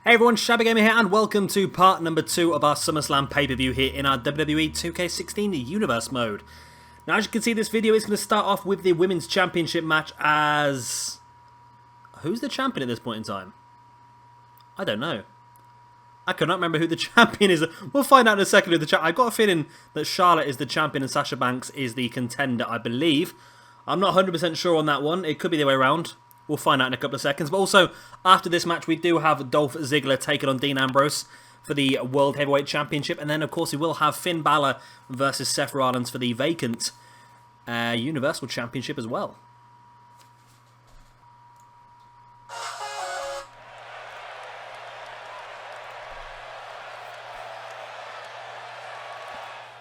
Hey everyone, Shabby Gamer here, and welcome to part number 2 of our SummerSlam pay-per-view here in our WWE 2K16 Universe mode. Now, as you can see, this video is going to start off with the Women's Championship match as... Who's the champion at this point in time? I don't know. I cannot remember who the champion is. We'll find out in a second who the champion... I've got a feeling that Charlotte is the champion and Sasha Banks is the contender, I believe. I'm not 100% sure on that one. It could be the other way around. We'll find out in a couple of seconds. But also, after this match, we do have Dolph Ziggler taking on Dean Ambrose for the World Heavyweight Championship. And then, of course, we will have Finn Balor versus Seth Rollins for the vacant Universal Championship as well.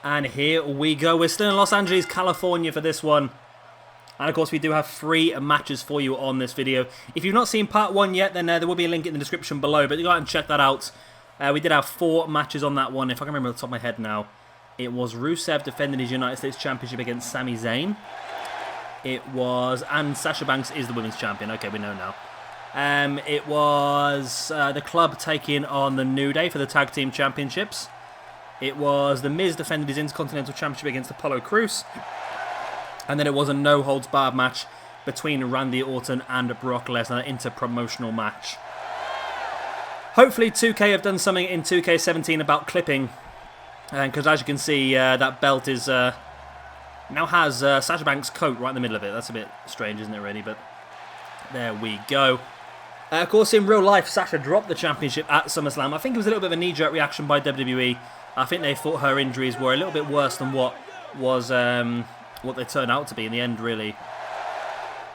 And here we go. We're still in Los Angeles, California for this one. And of course, we do have 3 matches for you on this video. If you've not seen part 1 yet, then there will be a link in the description below. But you go out and check that out. We did have 4 matches on that one. If I can remember off the top of my head now, it was Rusev defending his United States Championship against Sami Zayn. It was, and Sasha Banks is the Women's Champion. Okay, we know now. It was the Club taking on the New Day for the Tag Team Championships. It was The Miz defending his Intercontinental Championship against Apollo Crews. And then it was a no-holds-barred match between Randy Orton and Brock Lesnar, an inter-promotional match. Hopefully 2K have done something in 2K17 about clipping. Because as you can see, that belt is now has Sasha Banks' coat right in the middle of it. That's a bit strange, isn't it, really? But there we go. Of course, in real life, Sasha dropped the championship at SummerSlam. I think it was a little bit of a knee-jerk reaction by WWE. I think they thought her injuries were a little bit worse than what was... what they turned out to be in the end, really.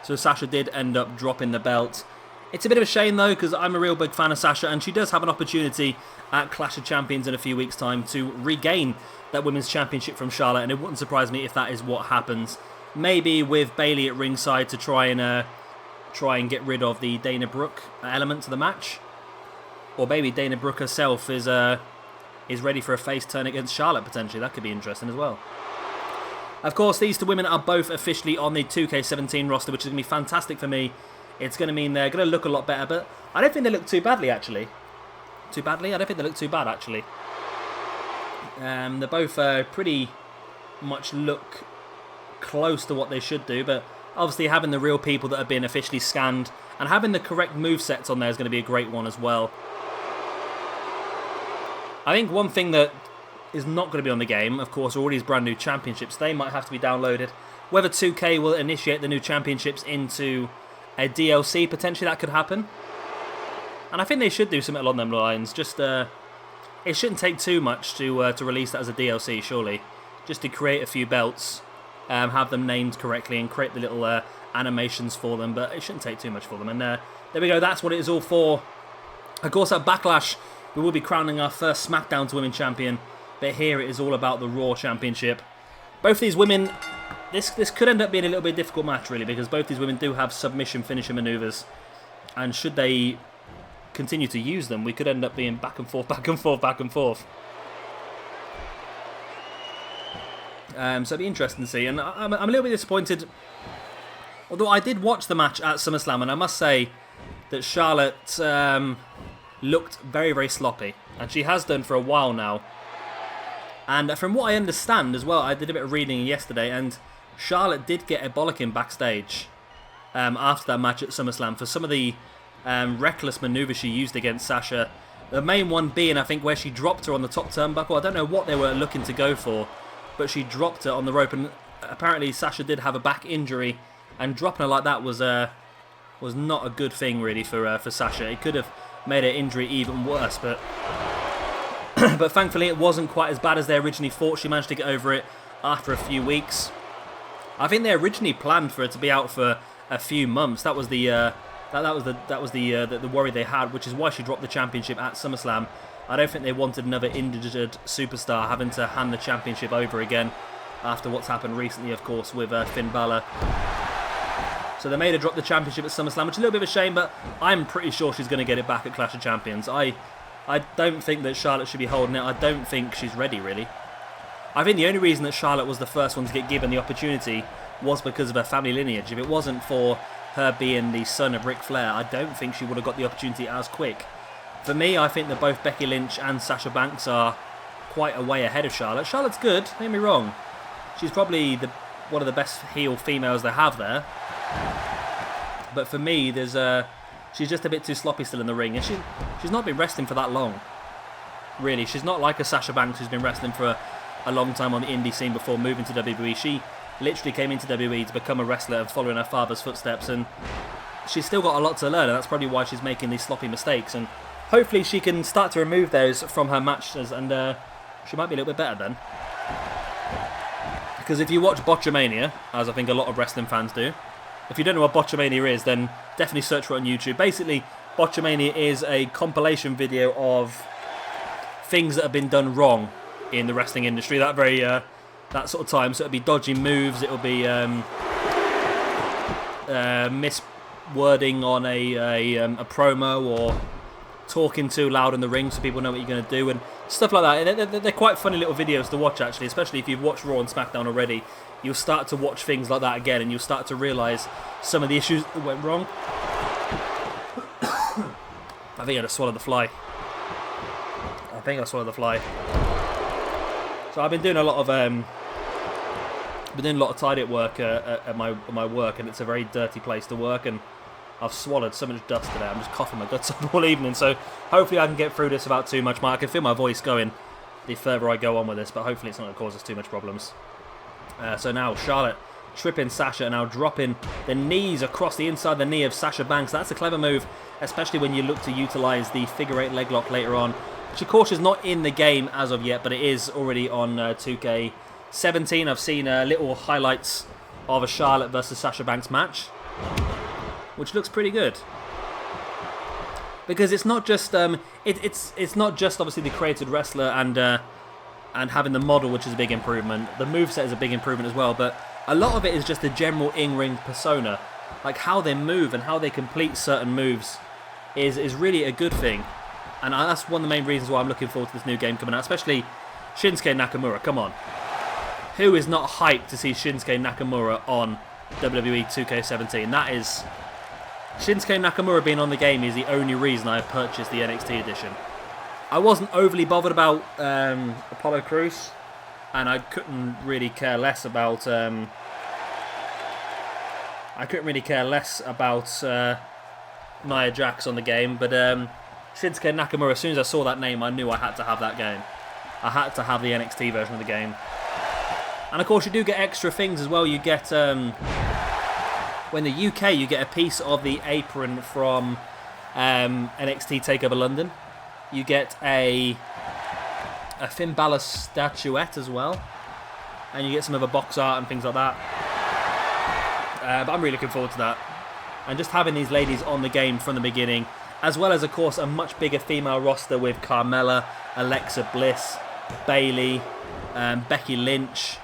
So Sasha did end up dropping the belt. It's a bit of a shame, though, because I'm a real big fan of Sasha, and she does have an opportunity at Clash of Champions in a few weeks' time to regain that Women's Championship from Charlotte, and it wouldn't surprise me if that is what happens. Maybe with Bayley at ringside to try and get rid of the Dana Brooke element to the match. Or maybe Dana Brooke herself is ready for a face turn against Charlotte, potentially. That could be interesting as well. Of course, these 2 women are both officially on the 2K17 roster, which is going to be fantastic for me. It's going to mean they're going to look a lot better, but I don't think they look too badly, actually. Too badly? I don't think they look too bad, actually. They're both pretty much look close to what they should do, but obviously having the real people that have been officially scanned and having the correct movesets on there is going to be a great one as well. I think one thing that is not going to be on the game, of course, are all these brand new championships. They might have to be downloaded. Whether 2K will initiate the new championships into a DLC, potentially that could happen. And I think they should do something along them lines. Just, it shouldn't take too much to release that as a DLC, surely. Just to create a few belts, have them named correctly, and create the little animations for them. But it shouldn't take too much for them. And there we go. That's what it is all for. Of course, at Backlash, we will be crowning our first SmackDown to Women Champion. But here it is all about the Raw Championship. Both these women, this could end up being a little bit difficult match, really, because both these women do have submission finisher maneuvers. And should they continue to use them, we could end up being back and forth, back and forth, back and forth. So it'd be interesting to see. And I'm a little bit disappointed. Although I did watch the match at SummerSlam, and I must say that Charlotte looked very, very sloppy. And she has done for a while now. And from what I understand as well, I did a bit of reading yesterday, and Charlotte did get a bollocking backstage after that match at SummerSlam for some of the reckless manoeuvres she used against Sasha. The main one being, I think, where she dropped her on the top turnbuckle. I don't know what they were looking to go for, but she dropped her on the rope, and apparently Sasha did have a back injury, and dropping her like that was not a good thing, really, for Sasha. It could have made her injury even worse, but... But thankfully it wasn't quite as bad as they originally thought. She managed to get over it after a few weeks. I think they originally planned for it to be out for a few months. That was the worry they had, which is why she dropped the championship at SummerSlam. I don't think they wanted another injured superstar having to hand the championship over again after what's happened recently, of course, with Finn Balor. So they made her drop the championship at SummerSlam, which is a little bit of a shame, but I'm pretty sure she's going to get it back at Clash of Champions. I don't think that Charlotte should be holding it. I don't think she's ready, really. I think the only reason that Charlotte was the first one to get given the opportunity was because of her family lineage. If it wasn't for her being the son of Ric Flair, I don't think she would have got the opportunity as quick. For me, I think that both Becky Lynch and Sasha Banks are quite a way ahead of Charlotte. Charlotte's good, don't get me wrong. She's probably one of the best heel females they have there. But for me, she's just a bit too sloppy still in the ring. And she's not been wrestling for that long. Really, she's not like a Sasha Banks who's been wrestling for a long time on the indie scene before moving to WWE. She literally came into WWE to become a wrestler and following her father's footsteps, and she's still got a lot to learn, and that's probably why she's making these sloppy mistakes. And hopefully she can start to remove those from her matches, and she might be a little bit better then. Because if you watch Botchamania, as I think a lot of wrestling fans do, if you don't know what Botchamania is, then definitely search for it on YouTube. Basically, Botchamania is a compilation video of things that have been done wrong in the wrestling industry that sort of time. So it'll be dodgy moves, it'll be miswording on a promo, or talking too loud in the ring so people know what you're going to do, and stuff like that. They're quite funny little videos to watch, actually, especially if you've watched Raw and SmackDown already. You'll start to watch things like that again, and you'll start to realise some of the issues that went wrong. I think I just swallowed the fly. So I've been doing a lot of tidy up work at my work, and it's a very dirty place to work, and I've swallowed so much dust today. I'm just coughing my guts up all evening, so hopefully I can get through this without too much. I can feel my voice going the further I go on with this, but hopefully it's not going to cause us too much problems. So now Charlotte tripping Sasha and now dropping the knees across the inside the knee of Sasha Banks. That's a clever move, especially when you look to utilise the figure 8 leg lock later on, which of course is not in the game as of yet, but it is already on 2K17. I've seen little highlights of a Charlotte versus Sasha Banks match, which looks pretty good. Because it's not just it's not just obviously the created wrestler and having the model, which is a big improvement. The moveset is a big improvement as well, but a lot of it is just the general in-ring persona. Like how they move and how they complete certain moves is really a good thing. And that's one of the main reasons why I'm looking forward to this new game coming out, especially Shinsuke Nakamura. Come on. Who is not hyped to see Shinsuke Nakamura on WWE 2K17? That is... Shinsuke Nakamura being on the game is the only reason I purchased the NXT edition. I wasn't overly bothered about Apollo Crews, and I couldn't really care less about Nia Jax on the game, but Shinsuke Nakamura, as soon as I saw that name, I knew I had to have that game. I had to have the NXT version of the game. And of course you do get extra things as well. You get, when the UK, you get a piece of the apron from NXT TakeOver London. You get a Finn Balor statuette as well. And you get some other box art and things like that. But I'm really looking forward to that. And just having these ladies on the game from the beginning, as well as, of course, a much bigger female roster with Carmella, Alexa Bliss, Bayley, Becky Lynch,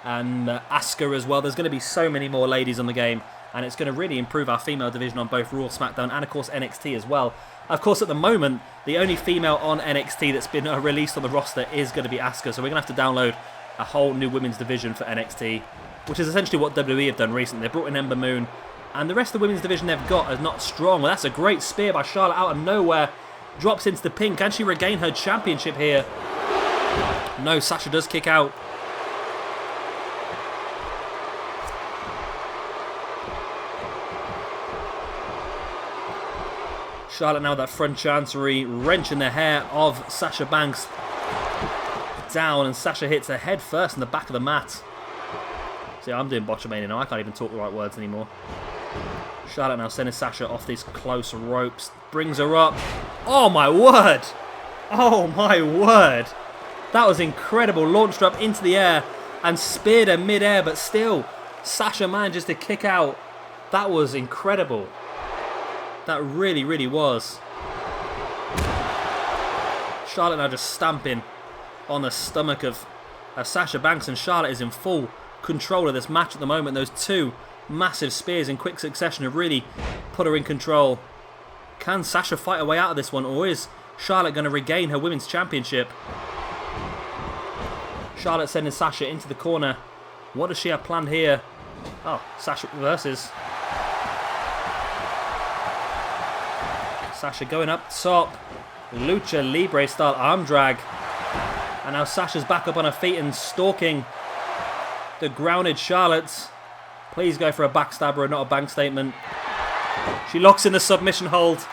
and Asuka as well. There's going to be so many more ladies on the game, and it's going to really improve our female division on both Raw, SmackDown, and, of course, NXT as well. Of course, at the moment, the only female on NXT that's been released on the roster is going to be Asuka, so we're going to have to download a whole new women's division for NXT, which is essentially what WWE have done recently. They brought in Ember Moon, and the rest of the women's division they've got is not strong. Well, that's a great spear by Charlotte out of nowhere. Drops into the pin. Can she regain her championship here? No, Sasha does kick out. Charlotte now with that front chancery, wrenching the hair of Sasha Banks down, and Sasha hits her head first in the back of the mat. See, I'm doing Botchamania now. I can't even talk the right words anymore. Charlotte now sending Sasha off these close ropes. Brings her up. Oh my word! Oh my word! That was incredible. Launched her up into the air and speared her mid-air, but still, Sasha manages to kick out. That was incredible. That really, really was. Charlotte now just stamping on the stomach of Sasha Banks, and Charlotte is in full control of this match at the moment. Those two massive spears in quick succession have really put her in control. Can Sasha fight her way out of this one, or is Charlotte going to regain her women's championship? Charlotte sending Sasha into the corner. What does she have planned here? Oh, Sasha reverses. Sasha going up top. Lucha Libre style arm drag. And now Sasha's back up on her feet and stalking the grounded Charlotte. Please go for a backstabber and not a bank statement. She locks in the submission hold.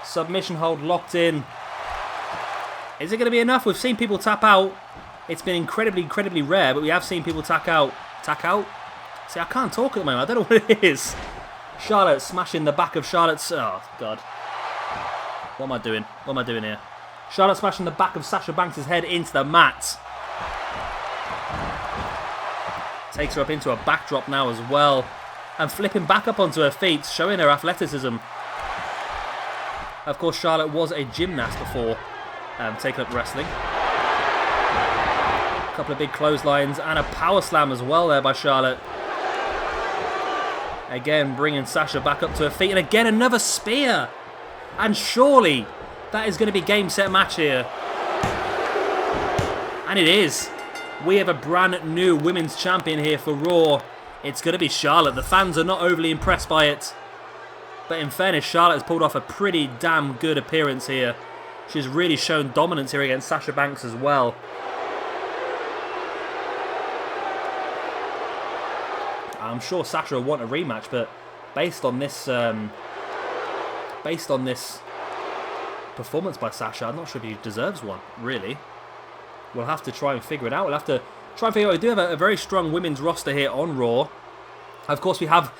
Submission hold locked in. Is it going to be enough? We've seen people tap out. It's been incredibly rare, but we have seen people tap out. Tap out? See, I can't talk at the moment. I don't know what it is. Charlotte smashing the back of Charlotte's... Oh, God. What am I doing? What am I doing here? Charlotte smashing the back of Sasha Banks' head into the mat. Takes her up into a backdrop now as well. And flipping back up onto her feet, showing her athleticism. Of course, Charlotte was a gymnast before taking up wrestling. A couple of big clotheslines and a power slam as well there by Charlotte. Again, bringing Sasha back up to her feet. And again, another spear. And surely that is going to be game, set, match here. And it is. We have a brand new women's champion here for Raw. It's going to be Charlotte. The fans are not overly impressed by it. But in fairness, Charlotte has pulled off a pretty damn good appearance here. She's really shown dominance here against Sasha Banks as well. I'm sure Sasha will want a rematch, but based on this performance by Sasha, I'm not sure if he deserves one, really. We'll have to try and figure it out. We'll have to try and figure it out. We do have a very strong women's roster here on Raw. Of course, we have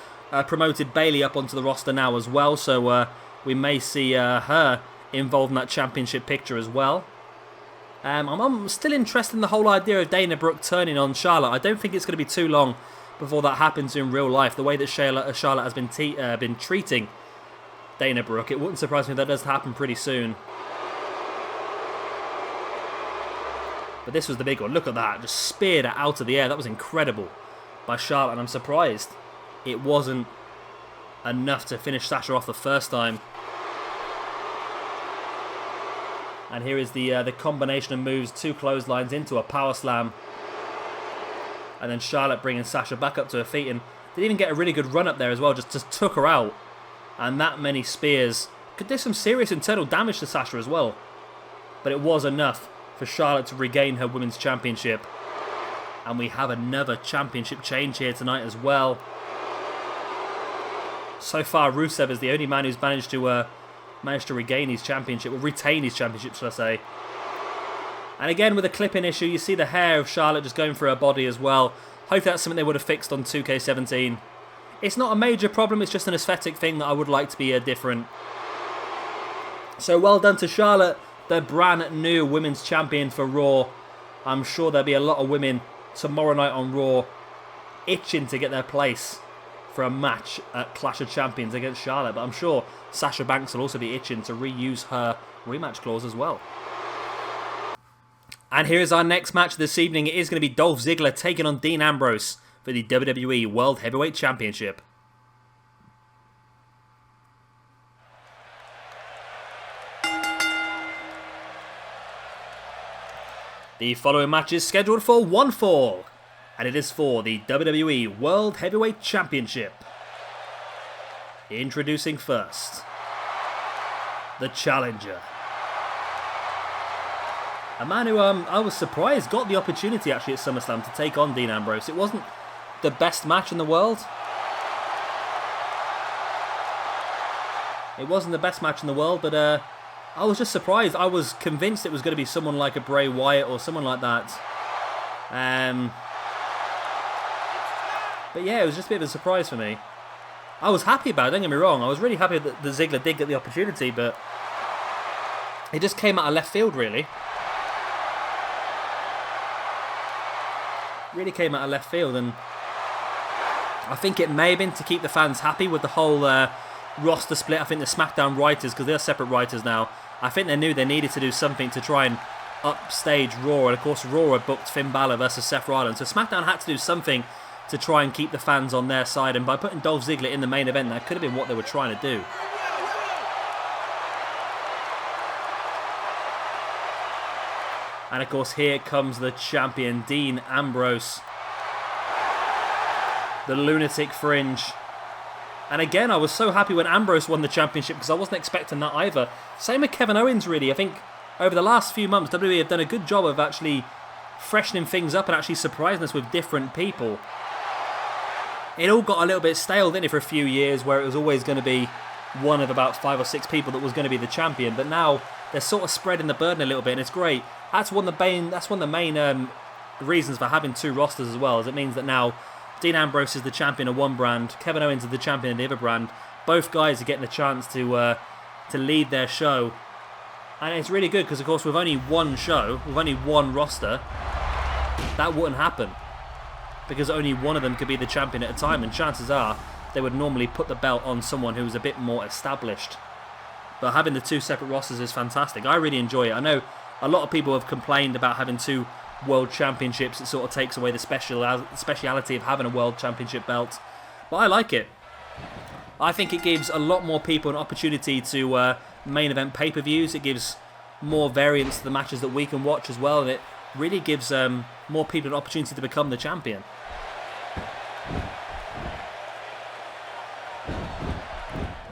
promoted Bayley up onto the roster now as well, so we may see her involved in that championship picture as well. I'm still interested in the whole idea of Dana Brooke turning on Charlotte. I don't think it's going to be too long before that happens in real life. The way that Charlotte has been treating Dana Brooke, it wouldn't surprise me if that does happen pretty soon. But this was the big one. Look at that. Just speared it out of the air. That was incredible by Charlotte. And I'm surprised it wasn't enough to finish Sasha off the first time. And here is the combination of moves. 2 clotheslines into a power slam. And then Charlotte bringing Sasha back up to her feet. And didn't even get a really good run up there as well. Just took her out. And that many spears could do some serious internal damage to Sasha as well. But it was enough for Charlotte to regain her women's championship. And we have another championship change here tonight as well. So far, Rusev is the only man who's managed to regain his championship, or retain his championship, should I say. And again, with a clipping issue, you see the hair of Charlotte just going through her body as well. Hopefully that's something they would have fixed on 2K17. It's not a major problem, it's just an aesthetic thing that I would like to be different. So well done to Charlotte, the brand new women's champion for Raw. I'm sure there'll be a lot of women tomorrow night on Raw itching to get their place for a match at Clash of Champions against Charlotte. But I'm sure Sasha Banks will also be itching to reuse her rematch clause as well. And here is our next match this evening. It is going to be Dolph Ziggler taking on Dean Ambrose for the WWE World Heavyweight Championship. The following match is scheduled for one fall, and it is for the WWE World Heavyweight Championship. Introducing first, the challenger. A man who I was surprised got the opportunity actually at SummerSlam to take on Dean Ambrose. It wasn't the best match in the world. It wasn't the best match in the world, but I was just surprised. I was convinced it was going to be someone like a Bray Wyatt or someone like that. But yeah, it was just a bit of a surprise for me. I was happy about it, don't get me wrong. I was really happy that the Ziggler did get the opportunity, but it just came out of left field, really. Really came out of left field, and I think it may have been to keep the fans happy with the whole roster split. I think the SmackDown writers, because they're separate writers now, I think they knew they needed to do something to try and upstage Raw, and of course Raw had booked Finn Balor versus Seth Rollins, so SmackDown had to do something to try and keep the fans on their side, and by putting Dolph Ziggler in the main event, that could have been what they were trying to do. And of course, here comes the champion, Dean Ambrose. The lunatic fringe. And again, I was so happy when Ambrose won the championship because I wasn't expecting that either. Same with Kevin Owens, really. I think over the last few months, WWE have done a good job of actually freshening things up and actually surprising us with different people. It all got a little bit stale, didn't it, for a few years, where it was always going to be one of about 5 or 6 people that was going to be the champion. But now they're sort of spreading the burden a little bit, and it's great. That's one of the main reasons for having 2 rosters as well, as it means that now Dean Ambrose is the champion of one brand, Kevin Owens is the champion of the other brand. Both guys are getting a chance to lead their show. And it's really good because, of course, with only one show, with only one roster, that wouldn't happen. Because only one of them could be the champion at a time, and chances are they would normally put the belt on someone who was a bit more established. But having the 2 separate rosters is fantastic. I really enjoy it. I know a lot of people have complained about having 2 World Championships. It sort of takes away the speciality of having a World Championship belt. But I like it. I think it gives a lot more people an opportunity to main event pay-per-views. It gives more variance to the matches that we can watch as well, and it really gives more people an opportunity to become the champion.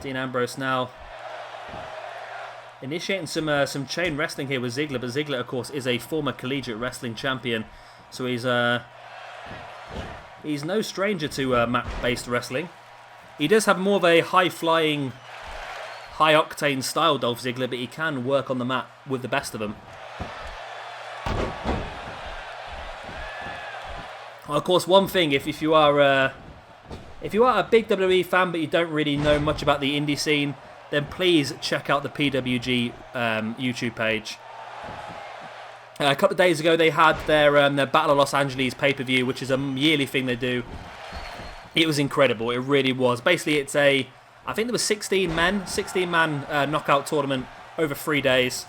Dean Ambrose now initiating some chain wrestling here with Ziggler, but Ziggler, of course, is a former collegiate wrestling champion, so he's no stranger to mat-based wrestling. He does have more of a high-flying, high-octane style, Dolph Ziggler, but he can work on the mat with the best of them. Well, of course, one thing, if you are a big WWE fan but you don't really know much about the indie scene, then please check out the PWG YouTube page. A couple of days ago, they had their Battle of Los Angeles pay-per-view, which is a yearly thing they do. It was incredible. It really was. Basically, it's I think there was 16-man knockout tournament over 3 days.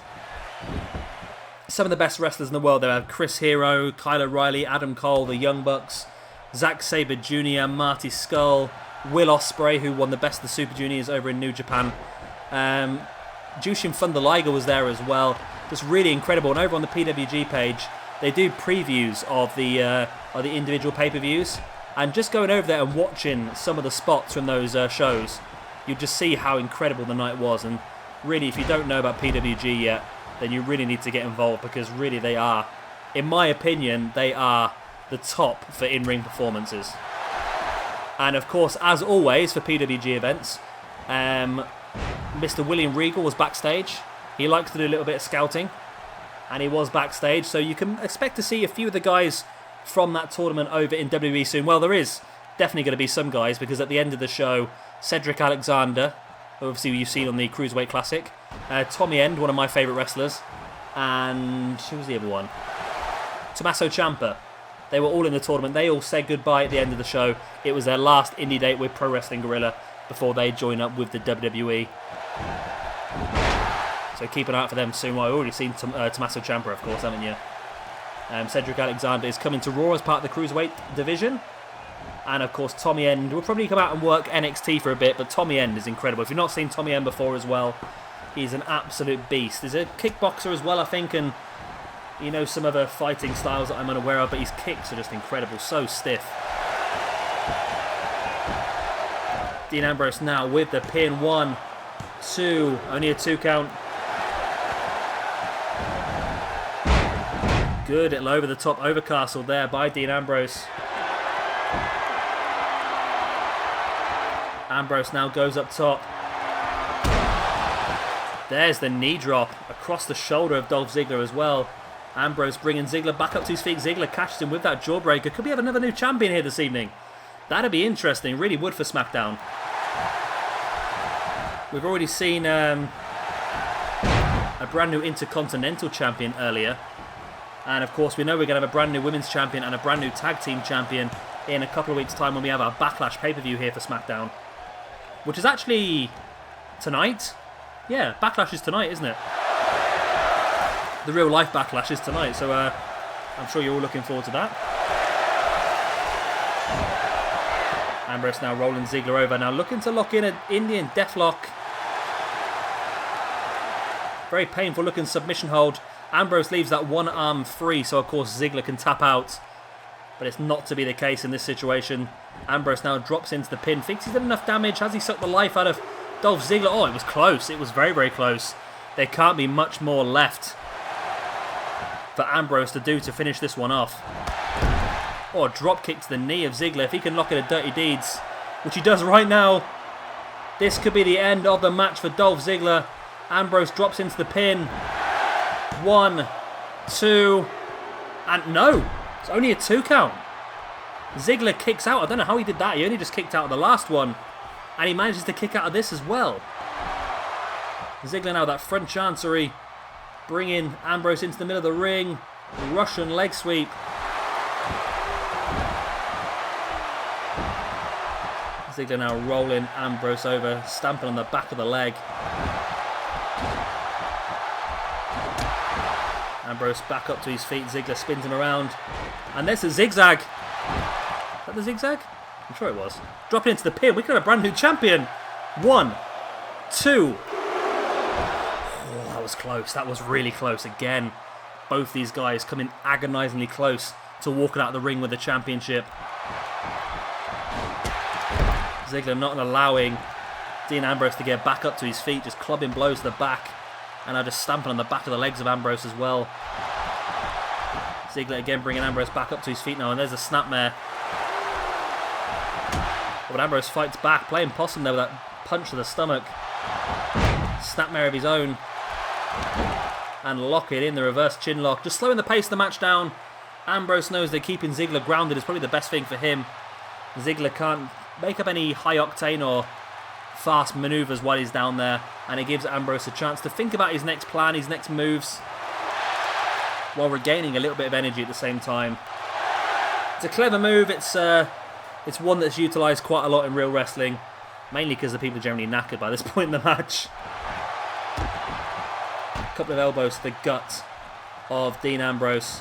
Some of the best wrestlers in the world. They have Chris Hero, Kyle O'Reilly, Adam Cole, the Young Bucks, Zack Sabre Jr., Marty Scurll, Will Ospreay, who won the Best of the Super Juniors over in New Japan. Jushin Thunder Liger was there as well. Just really incredible. And over on the PWG page, they do previews of the individual pay-per-views. And just going over there and watching some of the spots from those shows, you just see how incredible the night was. And really, if you don't know about PWG yet, then you really need to get involved, because really they are, in my opinion, they are the top for in-ring performances. And of course, as always for PWG events, Mr. William Regal was backstage. He likes to do a little bit of scouting, and he was backstage, so you can expect to see a few of the guys from that tournament over in WWE soon. Well, there is definitely going to be some guys, because at the end of the show, Cedric Alexander, obviously you've seen on the Cruiserweight Classic, Tommy End, one of my favourite wrestlers, and who was the other one? Tommaso Ciampa. They were all in the tournament. They all said goodbye at the end of the show. It was their last indie date with Pro Wrestling Guerrilla before they join up with the WWE. So keep an eye out for them soon. Well, I've already seen Tommaso Ciampa, of course, haven't you? Cedric Alexander is coming to Raw as part of the Cruiserweight division. And of course, Tommy End will probably come out and work NXT for a bit, but Tommy End is incredible. If you've not seen Tommy End before as well, he's an absolute beast. He's a kickboxer as well, I think, and he knows some other fighting styles that I'm unaware of, but his kicks are just incredible, so stiff. Dean Ambrose now with the pin. 1, 2, only a 2 count. Good, it'll over the top overcastle there by Dean Ambrose. Ambrose now goes up top. There's the knee drop across the shoulder of Dolph Ziggler as well. Ambrose bringing Ziggler back up to his feet. Ziggler catches him with that jawbreaker. Could we have another new champion here this evening? That'd be interesting. Really would for SmackDown. We've already seen a brand new Intercontinental champion earlier. And of course, we know we're going to have a brand new Women's champion and a brand new Tag Team champion in a couple of weeks' time when we have our Backlash pay-per-view here for SmackDown. Which is actually tonight. Yeah, Backlash is tonight, isn't it? The real life Backlash is tonight, so I'm sure you're all looking forward to that. Ambrose now rolling Ziggler over, now looking to lock in an Indian Deathlock. Very painful looking submission hold Ambrose leaves that one arm free, so of course Ziggler can tap out. But it's not to be the case in this situation. Ambrose now drops into the pin. Thinks he's done enough damage. Has he sucked the life out of Dolph Ziggler? Oh, it was close. It was very, very close. There can't be much more left for Ambrose to do to finish this one off. Oh, a drop kick to the knee of Ziggler. If he can lock in a Dirty Deeds, which he does right now, this could be the end of the match for Dolph Ziggler. Ambrose drops into the pin. 1, 2, and no. It's only a 2 count. Ziggler kicks out. I don't know how he did that. He only just kicked out of the last one. And he manages to kick out of this as well. Ziggler now, that front chancery, bringing Ambrose into the middle of the ring. Russian leg sweep. Ziggler now rolling Ambrose over, stamping on the back of the leg. Ambrose back up to his feet. Ziggler spins him around. And there's a zigzag. Is that the zigzag? I'm sure it was. Dropping into the pin. We could have a brand new champion. 1, 2. Oh, that was close. That was really close. Again, both these guys coming agonizingly close to walking out of the ring with the championship. Ziggler not allowing Dean Ambrose to get back up to his feet, just clubbing blows to the back, and now just stamping on the back of the legs of Ambrose as well. Ziggler again bringing Ambrose back up to his feet now, and there's a snapmare. But Ambrose fights back, playing possum there with that punch to the stomach. Snapmare of his own, and lock it in the reverse chin lock, just slowing the pace of the match down. Ambrose knows that keeping Ziggler grounded is probably the best thing for him. Ziggler can't make up any high octane or fast maneuvers while he's down there, and it gives Ambrose a chance to think about his next plan, his next moves, while regaining a little bit of energy at the same time. It's a clever move. It's one that's utilised quite a lot in real wrestling, mainly because the people are generally knackered by this point in the match. A couple of elbows to the gut of Dean Ambrose.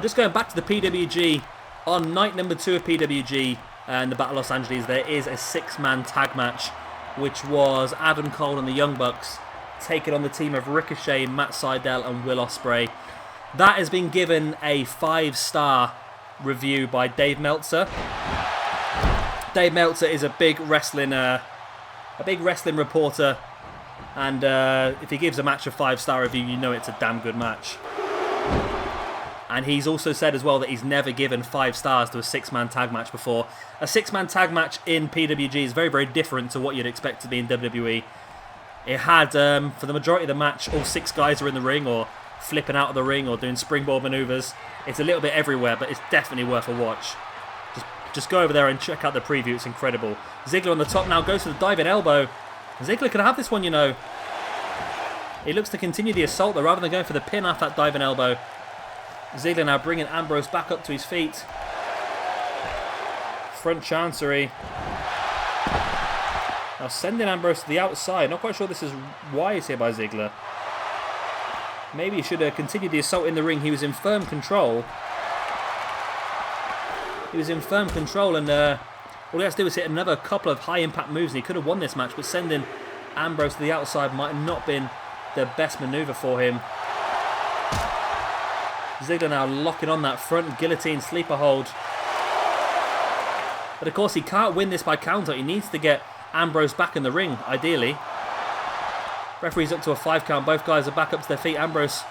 Just going back to the PWG, on night number 2 of PWG and the Battle of Los Angeles, there is a 6-man tag match, which was Adam Cole and the Young Bucks taking on the team of Ricochet, Matt Sydal and Will Ospreay. That has been given a 5-star review by Dave Meltzer. Dave Meltzer is a big wrestling reporter, and if he gives a match a 5-star review, you know it's a damn good match. And he's also said as well that he's never given 5 stars to a 6-man tag match before. A 6-man tag match in PWG is very, very different to what you'd expect to be in WWE. It had, for the majority of the match, all 6 guys are in the ring or flipping out of the ring or doing springboard maneuvers. It's a little bit everywhere, but it's definitely worth a watch. Just go over there and check out the preview. It's incredible. Ziggler on the top now goes for the diving elbow. Ziggler could have this one, you know. He looks to continue the assault though, rather than going for the pin off that diving elbow. Ziggler now bringing Ambrose back up to his feet. Front chancery. Now sending Ambrose to the outside. Not quite sure this is wise here by Ziggler. Maybe he should have continued the assault in the ring. He was in firm control. And all he has to do is hit another couple of high-impact moves and he could have won this match, but sending Ambrose to the outside might have not been the best manoeuvre for him. Ziggler now locking on that front guillotine sleeper hold. But of course he can't win this by counter. He needs to get Ambrose back in the ring, ideally. Referee's up to a 5 count. Both guys are back up to their feet. Ambrose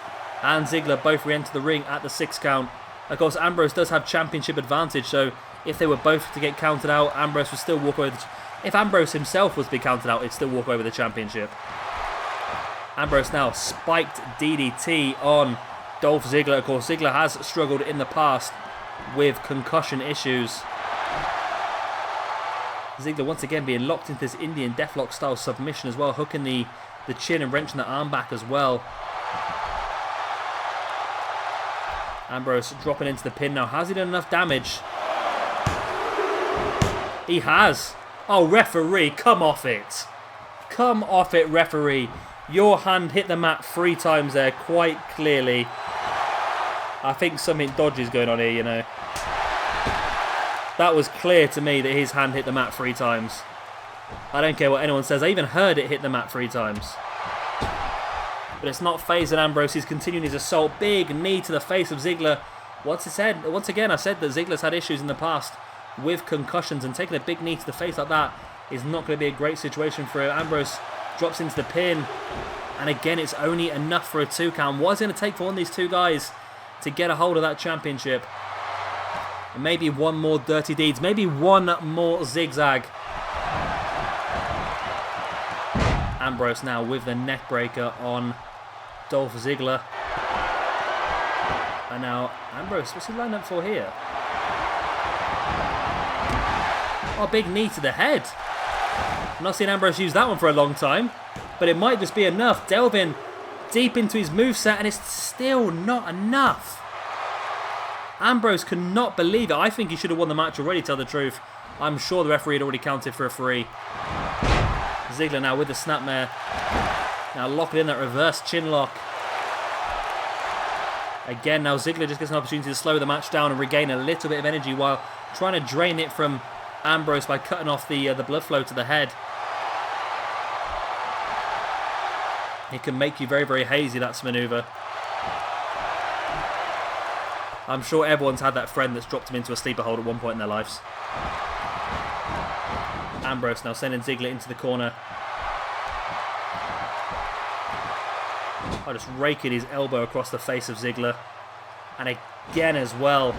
and Ziggler both re-enter the ring at the 6 count. Of course, Ambrose does have championship advantage, so if they were both to get counted out, Ambrose would still walk over if Ambrose himself was to be counted out, he'd still walk over the championship. Ambrose now spiked DDT on Dolph Ziggler. Of course, Ziggler has struggled in the past with concussion issues. Ziggler once again being locked into this Indian Deathlock style submission as well, hooking the chin and wrenching the arm back as well. Ambrose dropping into the pin now. Has he done enough damage? He has. Oh, referee, come off it. Come off it, referee. Your hand hit the mat 3 times there, quite clearly. I think something dodgy is going on here, you know. That was clear to me that his hand hit the mat 3 times. I don't care what anyone says. I even heard it hit the mat 3 times. But it's not phasing Ambrose. He's continuing his assault. Big knee to the face of Ziggler. Once again, I said that Ziggler's had issues in the past with concussions, and taking a big knee to the face like that is not going to be a great situation for him. Ambrose drops into the pin, and again, it's only enough for a 2 count. What is it going to take for one of these two guys to get a hold of that championship? And maybe one more dirty deeds, maybe one more zigzag. Ambrose now with the neck breaker on Dolph Ziggler. And now Ambrose, what's he lined up for here? Oh, big knee to the head. I've not seen Ambrose use that one for a long time, but it might just be enough. Delving deep into his moveset, and it's still not enough. Ambrose cannot believe it. I think he should have won the match already, to tell the truth. I'm sure the referee had already counted for a 3. Ziggler now with the snapmare. Now locking in that reverse chin lock. Again, now Ziggler just gets an opportunity to slow the match down and regain a little bit of energy while trying to drain it from Ambrose by cutting off the blood flow to the head. It can make you very, very hazy, that's manoeuvre. I'm sure everyone's had that friend that's dropped him into a sleeper hold at one point in their lives. Ambrose now sending Ziggler into the corner. Just raking his elbow across the face of Ziggler. And again as well.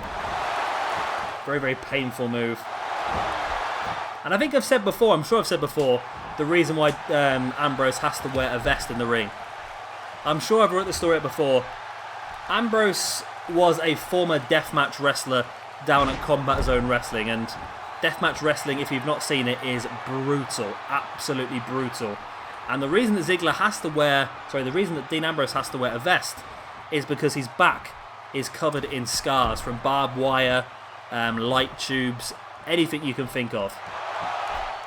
Very, very painful move. And I think I've said before, I'm sure I've said before, the reason why Ambrose has to wear a vest in the ring. I'm sure I've wrote the story before. Ambrose was a former deathmatch wrestler down at Combat Zone Wrestling, and deathmatch wrestling, if you've not seen it, is brutal, absolutely brutal. And the reason that the reason that Dean Ambrose has to wear a vest is because his back is covered in scars from barbed wire, light tubes, anything you can think of.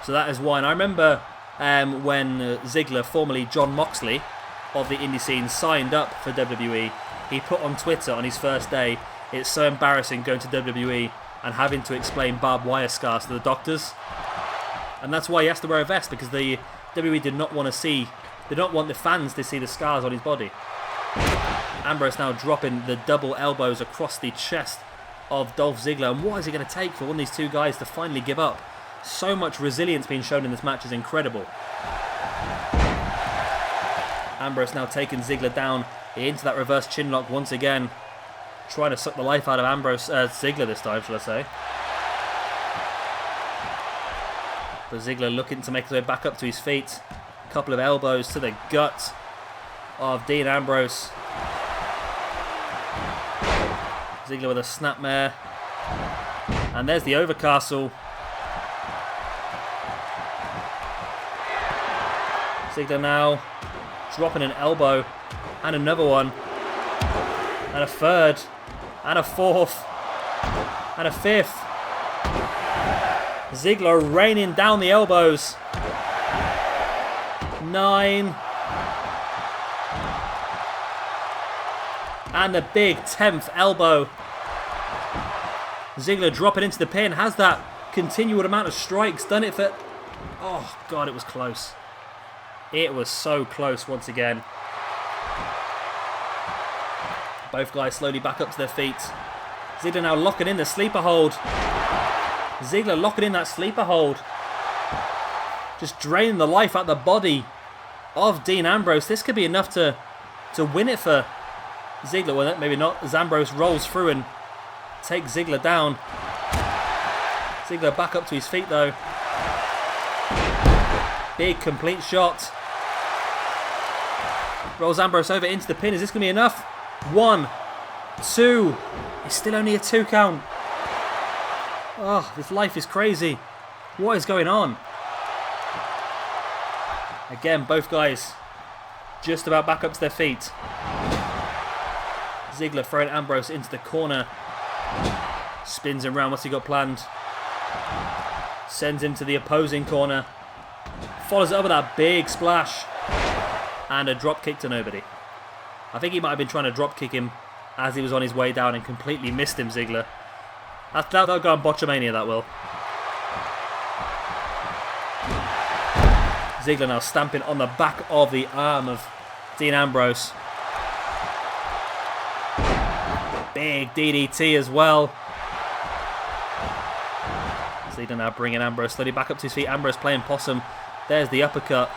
So that is why. And I remember when Ziggler, formerly John Moxley of the indie scene, signed up for WWE, he put on Twitter on his first day, "It's so embarrassing going to WWE and having to explain barbed wire scars to the doctors." And that's why he has to wear a vest, because the WWE did not want the fans to see the scars on his body. Ambrose now dropping the double elbows across the chest of Dolph Ziggler. And what is it going to take for one of these two guys to finally give up? So much resilience being shown in this match is incredible. Ambrose now taking Ziggler down into that reverse chin lock once again. Trying to suck the life out of Ziggler this time, shall I say. But Ziggler looking to make his way back up to his feet. A couple of elbows to the gut of Dean Ambrose. Ziggler with a snapmare. And there's the overcastle. Ziggler now dropping an elbow. And another one. And a third. And a fourth. And a fifth. Ziggler raining down the elbows. 9. And the big 10th elbow. Ziggler dropping into the pin. Has that continual amount of strikes done it for... Oh, God, it was close. It was so close once again. Both guys slowly back up to their feet. Ziggler now locking in the sleeper hold. Ziggler locking in that sleeper hold. Just draining the life out the body of Dean Ambrose. This could be enough to win it for Ziggler. Well, maybe not, as Ambrose rolls through and takes Ziggler down. Ziggler back up to his feet though. Big complete shot. Rolls Ambrose over into the pin. Is this going to be enough? 1, 2. It's still only a 2 count. Oh, this life is crazy. What is going on? Again, both guys just about back up to their feet. Ziggler throwing Ambrose into the corner. Spins him round. What's he got planned? Sends him to the opposing corner. Follows it up with that big splash. And a drop kick to nobody. I think he might have been trying to drop kick him as he was on his way down and completely missed him, Ziggler. That'll go on Botchamania, that will. Ziggler now stamping on the back of the arm of Dean Ambrose. Big DDT as well. Ziggler now bringing Ambrose slowly back up to his feet. Ambrose playing possum. There's the uppercut.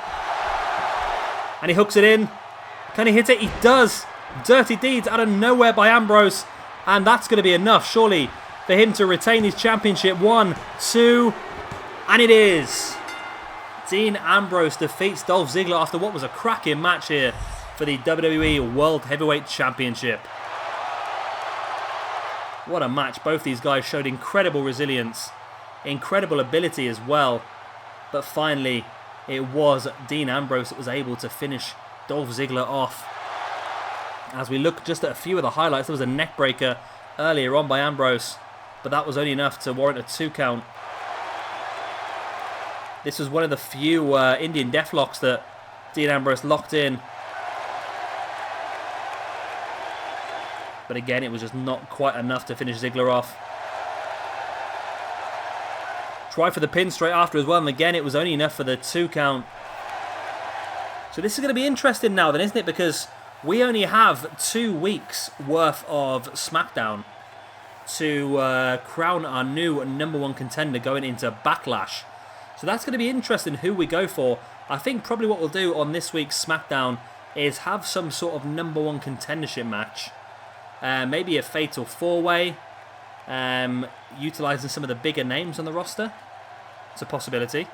And he hooks it in. Can he hit it? He does. Dirty deeds out of nowhere by Ambrose. And that's going to be enough, surely, for him to retain his championship. 1, 2, and it is. Dean Ambrose defeats Dolph Ziggler after what was a cracking match here for the WWE World Heavyweight Championship. What a match. Both these guys showed incredible resilience, incredible ability as well. But finally, it was Dean Ambrose that was able to finish Dolph Ziggler off. As we look just at a few of the highlights, there was a neck breaker earlier on by Ambrose, but that was only enough to warrant a 2 count. This was one of the few Indian deathlocks that Dean Ambrose locked in. But again, it was just not quite enough to finish Ziggler off. Try for the pin straight after as well, and again, it was only enough for the 2 count. So this is going to be interesting now then, isn't it? Because we only have 2 weeks worth of SmackDown to crown our new #1 contender going into Backlash. So that's going to be interesting who we go for. I think probably what we'll do on this week's SmackDown is have some sort of #1 contendership match. Maybe a fatal 4-way, utilising some of the bigger names on the roster. It's a possibility.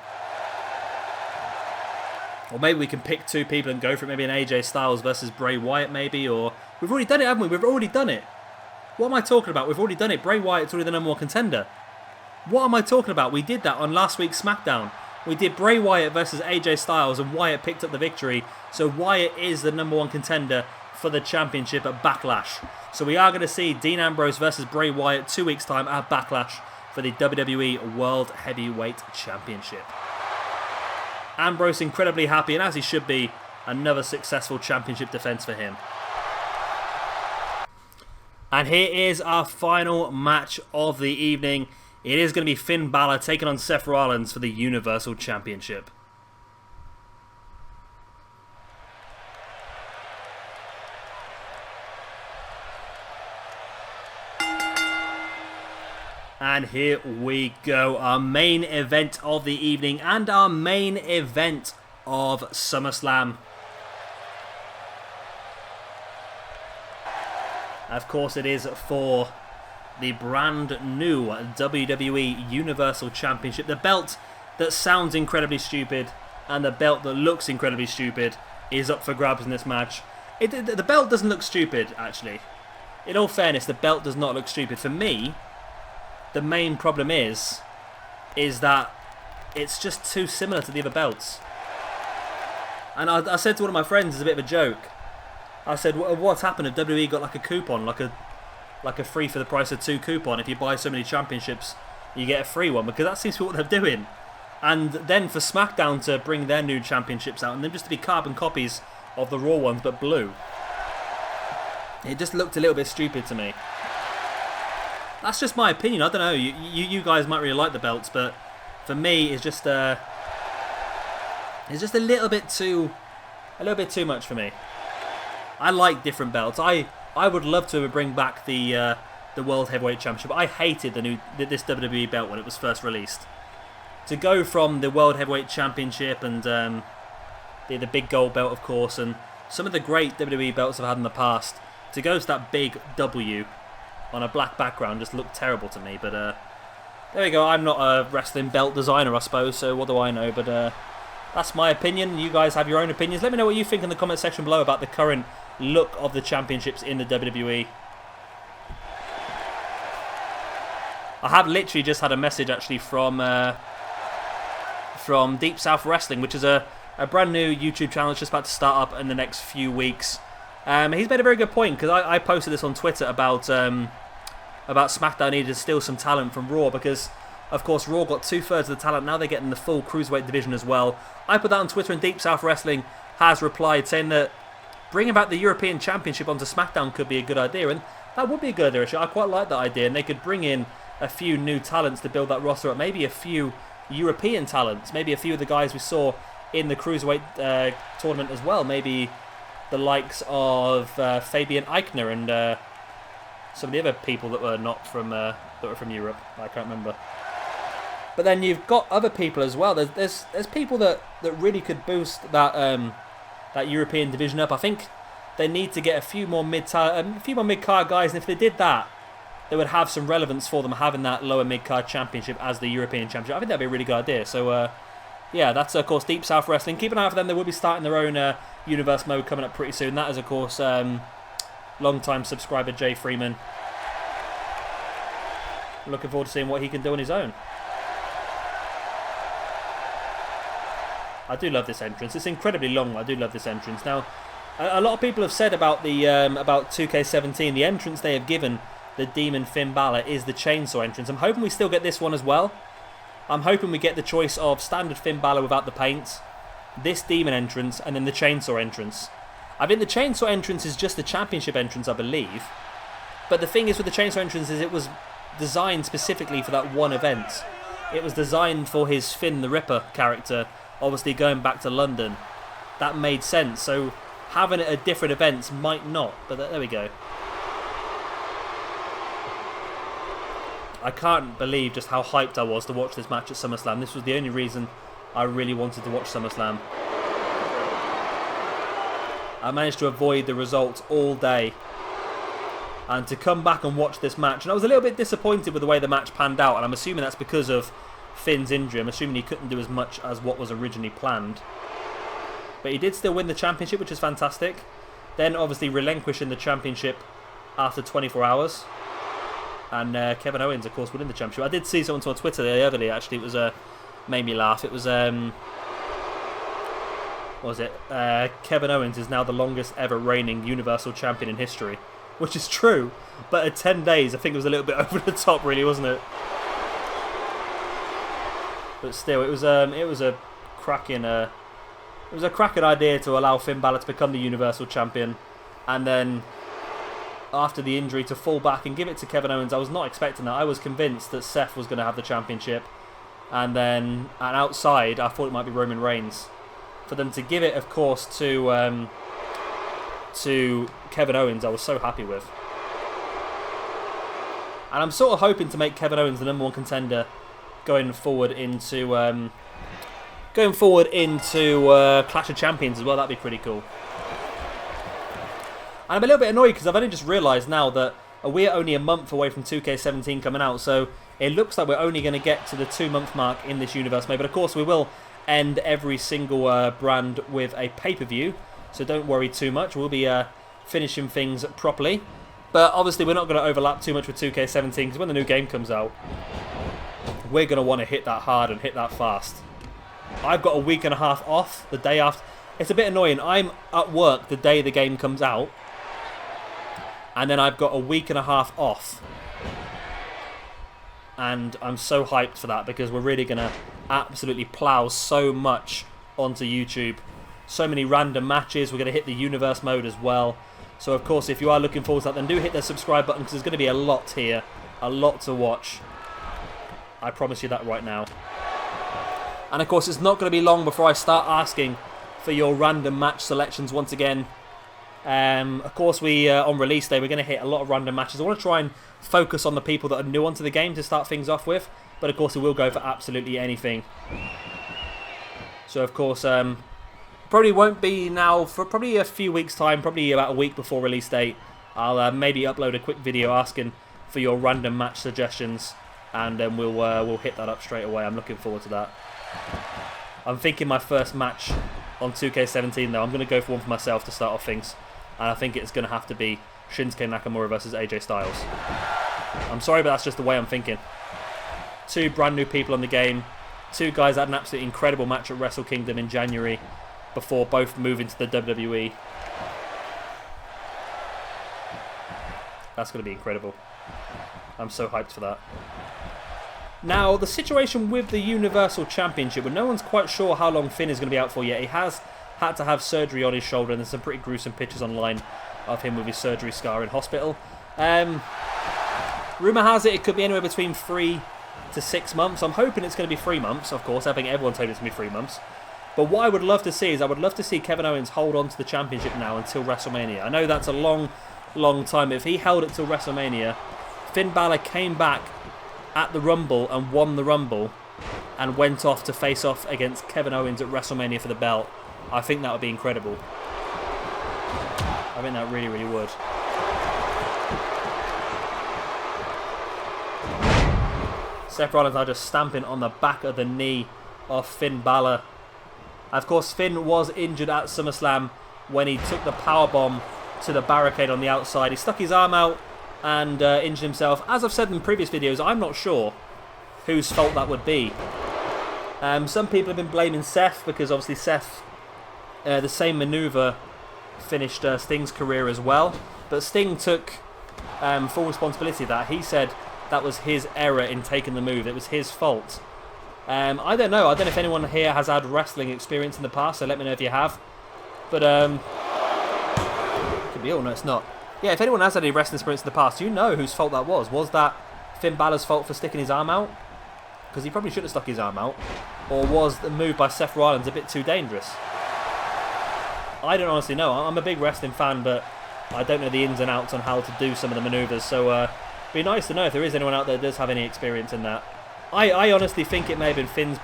Or maybe we can pick 2 people and go for it. Maybe an AJ Styles versus Bray Wyatt maybe. Or we've already done it, haven't we? We've already done it. What am I talking about? We've already done it. Bray Wyatt's already the #1 contender. What am I talking about? We did that on last week's SmackDown. We did Bray Wyatt versus AJ Styles and Wyatt picked up the victory. So Wyatt is the #1 contender for the championship at Backlash. So we are going to see Dean Ambrose versus Bray Wyatt 2 weeks' time at Backlash for the WWE World Heavyweight Championship. Ambrose incredibly happy, and as he should be, another successful championship defense for him. And here is our final match of the evening. It is going to be Finn Balor taking on Seth Rollins for the Universal Championship. And here we go, our main event of the evening and our main event of SummerSlam. Of course it is for the brand new WWE Universal Championship. The belt that sounds incredibly stupid and the belt that looks incredibly stupid is up for grabs in this match. The belt doesn't look stupid, actually. In all fairness, the belt does not look stupid. For me, the main problem is that it's just too similar to the other belts. And I said to one of my friends as a bit of a joke, I said, what's happened if WWE got like a coupon, like a free for the price of 2 coupon? If you buy so many championships, you get a free one, because that seems to be what they're doing. And then for SmackDown to bring their new championships out and them just to be carbon copies of the Raw ones but blue, it just looked a little bit stupid to me. That's just my opinion. I don't know. You guys might really like the belts, but for me, it's just a little bit too much for me. I like different belts. I would love to bring back the World Heavyweight Championship. I hated this WWE belt when it was first released. To go from the World Heavyweight Championship and the big gold belt, of course, and some of the great WWE belts I've had in the past, to go to that big W on a black background just looked terrible to me. But there we go. I'm not a wrestling belt designer, I suppose, so what do I know? But that's my opinion. You guys have your own opinions. Let me know what you think in the comment section below about the current look of the championships in the WWE. I have literally just had a message actually from Deep South Wrestling, which is a brand new YouTube channel that's just about to start up in the next few weeks. He's made a very good point, because I posted this on Twitter about SmackDown needed to steal some talent from Raw, because of course Raw got 2/3 of the talent. Now they're getting the full Cruiserweight division as well. I put that on Twitter, and Deep South Wrestling has replied saying that bringing back the European Championship onto SmackDown could be a good idea, and that would be a good idea actually. I quite like that idea, and they could bring in a few new talents to build that roster up. Maybe a few European talents, maybe a few of the guys we saw in the Cruiserweight tournament as well. Maybe the likes of Fabian Eichner and some of the other people that were not from that were from Europe. I can't remember. But then you've got other people as well. There's people that really could boost that that European division up. I think they need to get a few more mid-card guys, and if they did that, they would have some relevance for them having that lower mid-card championship as the European Championship. I think that'd be a really good idea. So yeah, that's of course Deep South Wrestling. Keep an eye out for them. They will be starting their own Universe mode coming up pretty soon. That is of course long-time subscriber Jay Freeman. Looking forward to seeing what he can do on his own. I do love this entrance. It's incredibly long. I do love this entrance. Now, a lot of people have said about the about 2K17, the entrance they have given the Demon Finn Balor is the chainsaw entrance. I'm hoping we still get this one as well. I'm hoping we get the choice of standard Finn Balor without the paint, this Demon entrance, and then the chainsaw entrance. I think the chainsaw entrance is just the championship entrance, I believe. But the thing is with the chainsaw entrance is it was designed specifically for that one event. It was designed for his Finn the Ripper character, obviously going back to London. That made sense. So having it at different events might not. But there we go. I can't believe just how hyped I was to watch this match at SummerSlam. This was the only reason I really wanted to watch SummerSlam. I managed to avoid the results all day. And to come back and watch this match. And I was a little bit disappointed with the way the match panned out. And I'm assuming that's because of Finn's injury. I'm assuming he couldn't do as much as what was originally planned. But he did still win the championship, which is fantastic. Then obviously relinquishing the championship after 24 hours. And Kevin Owens, of course, winning the championship. I did see someone on Twitter the other day, actually. It was made me laugh. It was, what was it? Kevin Owens is now the longest ever reigning Universal Champion in history. Which is true. But at 10 days, I think it was a little bit over the top, really, wasn't it? But still, it was a cracking idea to allow Finn Balor to become the Universal Champion, and then after the injury to fall back and give it to Kevin Owens. I was not expecting that. I was convinced that Seth was going to have the championship, and outside I thought it might be Roman Reigns. For them to give it, of course, to Kevin Owens, I was so happy with. And I'm sort of hoping to make Kevin Owens the #1 contender going forward into Clash of Champions as well. That'd be pretty cool. And I'm a little bit annoyed because I've only just realised now that we're only a month away from 2K17 coming out, so it looks like we're only going to get to the 2-month mark in this universe mode. But of course we will end every single brand with a pay-per-view, so don't worry too much. We'll be finishing things properly. But obviously we're not going to overlap too much with 2K17 because when the new game comes out, we're going to want to hit that hard and hit that fast. I've got a week and a half off the day after. It's a bit annoying. I'm at work the day the game comes out, and then I've got a week and a half off. And I'm so hyped for that because we're really going to absolutely plough so much onto YouTube. So many random matches. We're going to hit the universe mode as well. So of course, if you are looking forward to that, then do hit the subscribe button because there's going to be a lot here. A lot to watch. I promise you that right now. And of course, it's not going to be long before I start asking for your random match selections once again. Of course, on release day, we're going to hit a lot of random matches. I want to try and focus on the people that are new onto the game to start things off with. But of course, we will go for absolutely anything. So of course, probably won't be now for probably a few weeks' time, probably about a week before release date. I'll maybe upload a quick video asking for your random match suggestions. And then we'll hit that up straight away. I'm looking forward to that. I'm thinking my first match on 2K17 though. I'm going to go for one for myself to start off things. And I think it's going to have to be Shinsuke Nakamura versus AJ Styles. I'm sorry, but that's just the way I'm thinking. Two brand new people on the game. Two guys that had an absolutely incredible match at Wrestle Kingdom in January before both moving to the WWE. That's going to be incredible. I'm so hyped for that. Now, the situation with the Universal Championship, where no one's quite sure how long Finn is going to be out for yet. He has had to have surgery on his shoulder, and there's some pretty gruesome pictures online of him with his surgery scar in hospital. Rumour has it could be anywhere between 3 to 6 months. I'm hoping it's going to be 3 months, of course. I think everyone's hoping it's going to be 3 months. But what I would love to see is I would love to see Kevin Owens hold on to the championship now until WrestleMania. I know that's a long, long time. If he held it till WrestleMania, Finn Balor came back at the Rumble and won the Rumble and went off to face off against Kevin Owens at WrestleMania for the belt, I think that would be incredible. I think that really, really would. Seth Rollins now just stamping on the back of the knee of Finn Balor. Of course, Finn was injured at SummerSlam when he took the powerbomb to the barricade on the outside. He stuck his arm out and injured himself. As I've said in previous videos, I'm not sure whose fault that would be. Some people have been blaming Seth because obviously Seth, the same maneuver finished Sting's career as well. But Sting took full responsibility of that. He said that was his error in taking the move. It was his fault. I don't know. I don't know if anyone here has had wrestling experience in the past, so let me know if you have. But, it could be all, no, it's not. Yeah, if anyone has had any wrestling experience in the past, you know whose fault that was. Was that Finn Balor's fault for sticking his arm out? Because he probably should have stuck his arm out. Or was the move by Seth Rollins a bit too dangerous? I don't honestly know. I'm a big wrestling fan, but I don't know the ins and outs on how to do some of the maneuvers. So, it'd be nice to know if there is anyone out there that does have any experience in that. I honestly think it may have been Finn's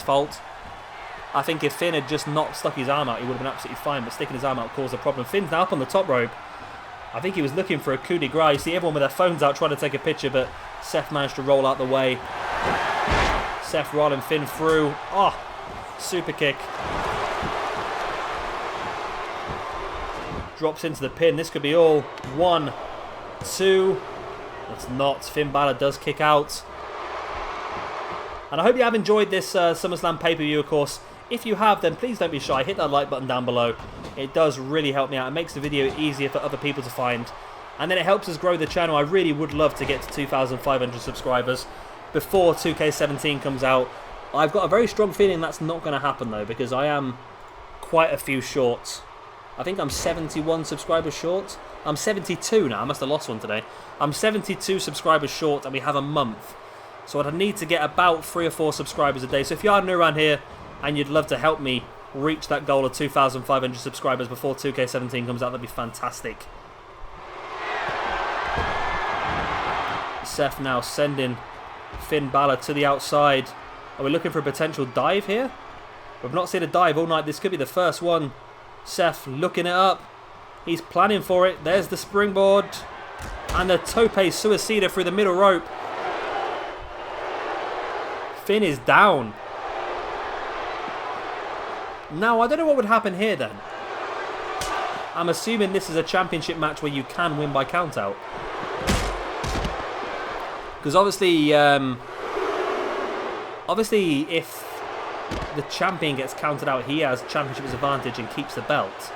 fault. I think if Finn had just not stuck his arm out, he would have been absolutely fine. But sticking his arm out caused a problem. Finn's now up on the top rope. I think he was looking for a coup de grace. You see everyone with their phones out trying to take a picture, but Seth managed to roll out the way. Seth rolling Finn through. Oh, super kick. Drops into the pin. This could be all. 1, 2. It's not. Finn Balor does kick out. And I hope you have enjoyed this SummerSlam pay-per-view, of course. If you have, then please don't be shy. Hit that like button down below. It does really help me out. It makes the video easier for other people to find. And then it helps us grow the channel. I really would love to get to 2,500 subscribers before 2K17 comes out. I've got a very strong feeling that's not going to happen, though, because I am quite a few short. I think I'm 71 subscribers short. I'm 72 now. I must have lost one today. I'm 72 subscribers short, and we have a month. So I'd need to get about 3 or 4 subscribers a day. So if you are new around here and you'd love to help me reach that goal of 2,500 subscribers before 2K17 comes out, that'd be fantastic. Seth now sending Finn Balor to the outside. Are we looking for a potential dive here? We've not seen a dive all night. This could be the first one. Seth looking it up. He's planning for it. There's the springboard. And the tope suicida through the middle rope. Finn is down. Now, I don't know what would happen here then. I'm assuming this is a championship match where you can win by countout. Because obviously, if the champion gets counted out, he has championship advantage and keeps the belt.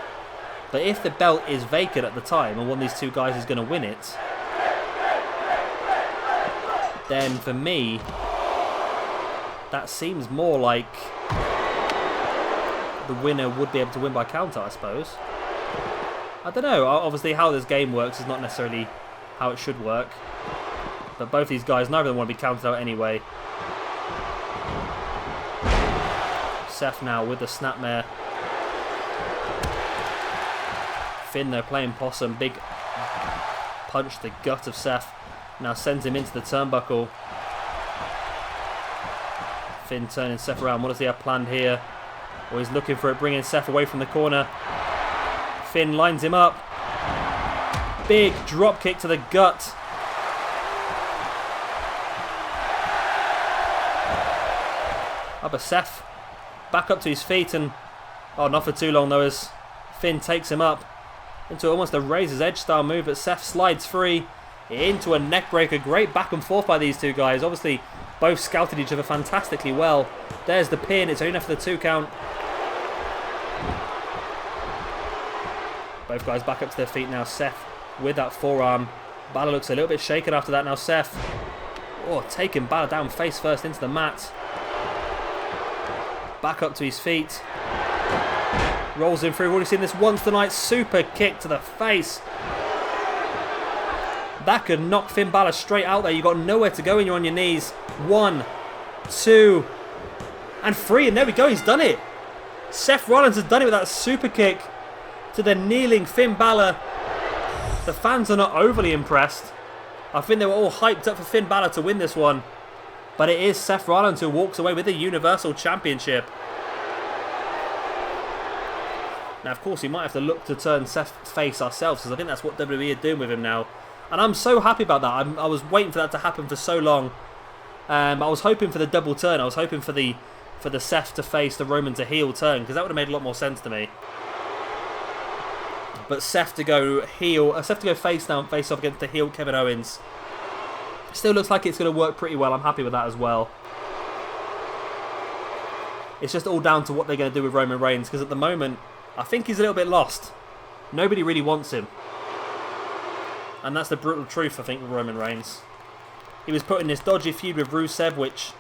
But if the belt is vacant at the time and one of these two guys is going to win it, then for me, that seems more like the winner would be able to win by counter, I suppose. I don't know. Obviously, how this game works is not necessarily how it should work. But both these guys, neither of them want to be counted out anyway. Seth now with the snapmare. Finn, though, playing possum. Big punch to the gut of Seth. Now sends him into the turnbuckle. Finn turning Seth around. What does he have planned here? Well, he's looking for it, bringing Seth away from the corner. Finn lines him up. Big drop kick to the gut. But Seth back up to his feet and... Oh, not for too long though, as Finn takes him up into almost a Razor's Edge style move, but Seth slides free into a neckbreaker. Great back and forth by these two guys. Obviously, both scouted each other fantastically well. There's the pin. It's only enough for the 2 count. Both guys back up to their feet now. Seth with that forearm. Balor looks a little bit shaken after that now. Seth, oh, taking Balor down face first into the mat. Back up to his feet. Rolls him through. We've already seen this once tonight. Super kick to the face. That could knock Finn Balor straight out there. You've got nowhere to go when you're on your knees. 1, 2, and 3. And there we go. He's done it. Seth Rollins has done it with that super kick to the kneeling Finn Balor. The fans are not overly impressed. I think they were all hyped up for Finn Balor to win this one. But it is Seth Rollins who walks away with the Universal Championship. Now, of course, we might have to look to turn Seth's face ourselves, because I think that's what WWE are doing with him now. And I'm so happy about that. I was waiting for that to happen for so long. I was hoping for the double turn. I was hoping for the Seth to face, the Roman to heel turn, because that would have made a lot more sense to me. But Seth to go face now and face off against the heel Kevin Owens. Still looks like it's going to work pretty well. I'm happy with that as well. It's just all down to what they're going to do with Roman Reigns, because at the moment, I think he's a little bit lost. Nobody really wants him. And that's the brutal truth, I think, with Roman Reigns. He was put in this dodgy feud with Rusev, which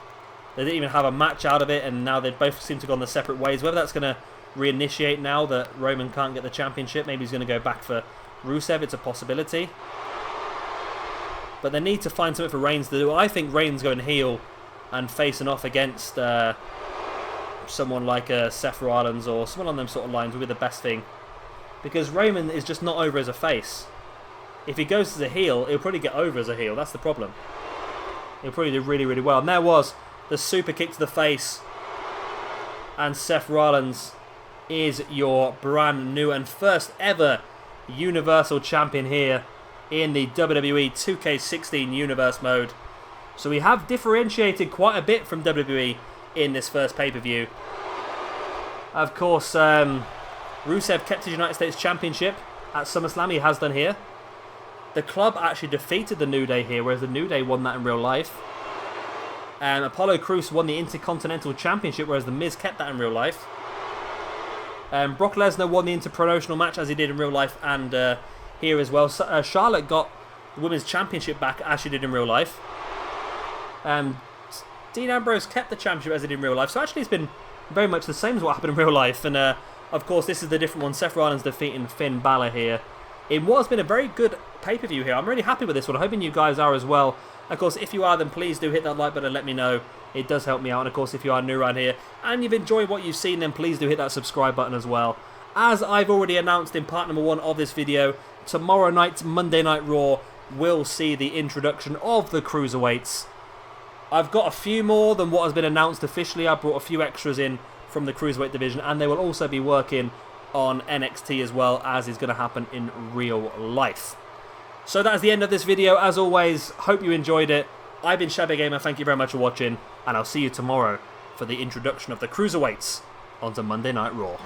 they didn't even have a match out of it, and now they both seem to have gone their separate ways. Whether that's going to reinitiate now that Roman can't get the championship, maybe he's going to go back for Rusev, it's a possibility. But they need to find something for Reigns to do. I think Reigns going heel and facing off against someone like Seth Rollins or someone on them sort of lines would be the best thing. Because Roman is just not over as a face. If he goes as a heel, he'll probably get over as a heel. That's the problem. He'll probably do really, really well. And there was the super kick to the face. And Seth Rollins is your brand new and first ever Universal Champion here in the WWE 2K16 Universe mode. So we have differentiated quite a bit from WWE in this first pay-per-view. Of course, Rusev kept his United States Championship at SummerSlam. He has done here. The club actually defeated the New Day here, whereas the New Day won that in real life. Apollo Crews won the Intercontinental Championship, whereas the Miz kept that in real life. Brock Lesnar won the interpromotional match as he did in real life and here as well. Charlotte got the Women's Championship back as she did in real life. Dean Ambrose kept the championship as he did in real life. So actually it's been very much the same as what happened in real life. And of course this is the different one. Seth Rollins defeating Finn Balor here. In what has been a very good pay-per-view here. I'm really happy with this one. I'm hoping you guys are as well. Of course, if you are, then please do hit that like button and let me know. It does help me out. And of course, if you are new around here and you've enjoyed what you've seen, then please do hit that subscribe button as well. As I've already announced in part number 1 of this video, tomorrow night's Monday Night Raw will see the introduction of the Cruiserweights. I've got a few more than what has been announced officially. I brought a few extras in from the Cruiserweight division, and they will also be working on NXT as well, as is going to happen in real life. So that is the end of this video. As always, hope you enjoyed it. I've been Shabby Gamer, thank you very much for watching, and I'll see you tomorrow for the introduction of the Cruiserweights onto Monday Night Raw.